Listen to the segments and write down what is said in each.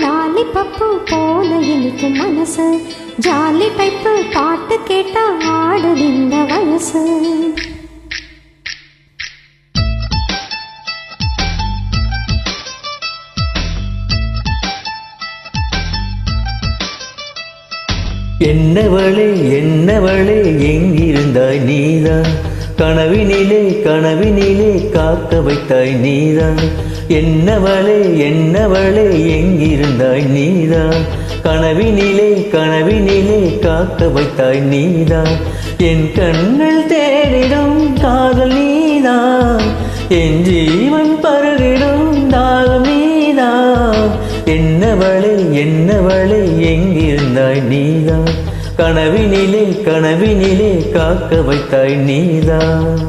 Lollipop போல இனிக்கும் மனசு, ஜாலி டைப்பு பாட்டு கேட்டா ஆடுது இந்த வயசு. என்னவளே என்னவளே எங்கிருந்தாய் நீதான், கனவினிலே கனவினிலே காக்க வைத்தாய் நீதான். என்னவளே என்னவளே எங்கிருந்தாய் நீதான், கனவினிலே கனவினிலே காக்க வைத்தாய் நீதான். என் கண்கள் தேடிடும் காதல் நீதான், என் ஜீவன் பருகிடும் தாகம் நீதான். என்னவளே என்னவளே எங்கிருந்தாய் நீதான், கனவினிலே கனவினிலே காக்க வைத்தாய் நீதான்.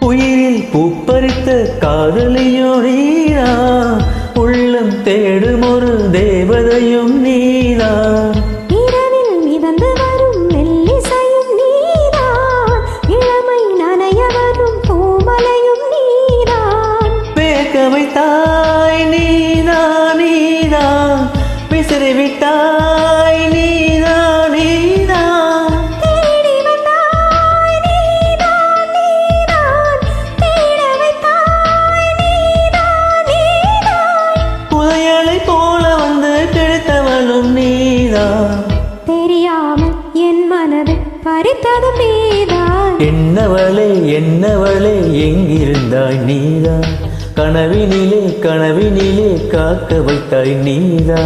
உயிரில் பூப்பறித்த காதலியோ நீரா, உள்ளம் தேடும் ஒரு தேவதையும் நீரா. இரவில் மிதந்து வரும் மெல்லிசையும் நீதான், இளமை நனைய வரும் பூமலையும் நீதான். பேக்க வைத்தாய் நீதா நீதா, விசிறிவிட்டாய் நீதா நீதா. தேடி வந்தாய் நீதான் நீதான், தேட வைத்தாய் நீதான் நீதான். புதையலை போல வந்து கிடைத்தவளும் நீதா, தெரியாமல் என் மனது பறித்ததும் நீதான். என்னவளே என்னவளே எங்கிருந்தாய் நீதா, கனவினிலே கனவினிலே காக்க வைத்தாய் நீதா.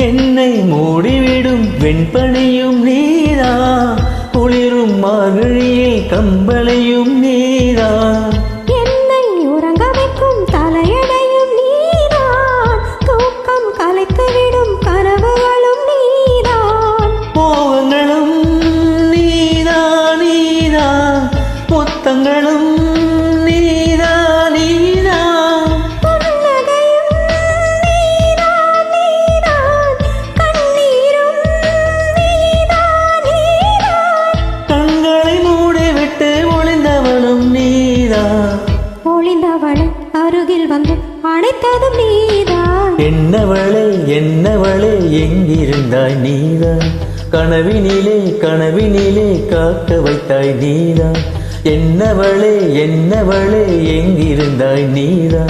என்னை மூடிவிடும் வெண்பனியும் நீதா, குளிரும் மார்கழியில் கம்பளையும் நீதா. என்னை உறங்க வைக்கும் தலையணையும் நீதான், தூக்கம் கலைத்துவிடும் கனவுகளும் நீதான். மோகங்களும் நீதா நீதா, முத்தங்களும் நீதா நீதா. புன்னகையும் நீதான் நீதான், கண்ணீரும் நீதான் நீதான். கண்களை மூடிவிட்டு ஒளிந்தவளும் நீதா, ஒளிந்தவளை அருகில் வந்து அணைத்ததும் நீதான். என்னவளே என்னவளே எங்கிருந்தாய் நீதா, கனவினிலே கனவினிலே காக்க வைத்தாய் நீதா. என்னவளே என்னவளே எங்கிருந்தாய் நீதா,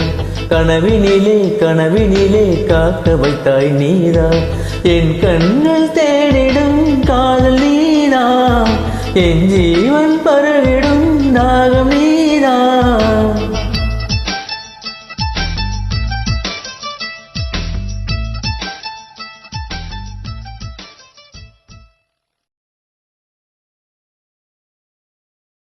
கனவினிலே கனவினிலே காக்க வைத்தாய் நீதா. என் கண்கள் தேடிடும் காதல் நீதா, என் ஜீவன்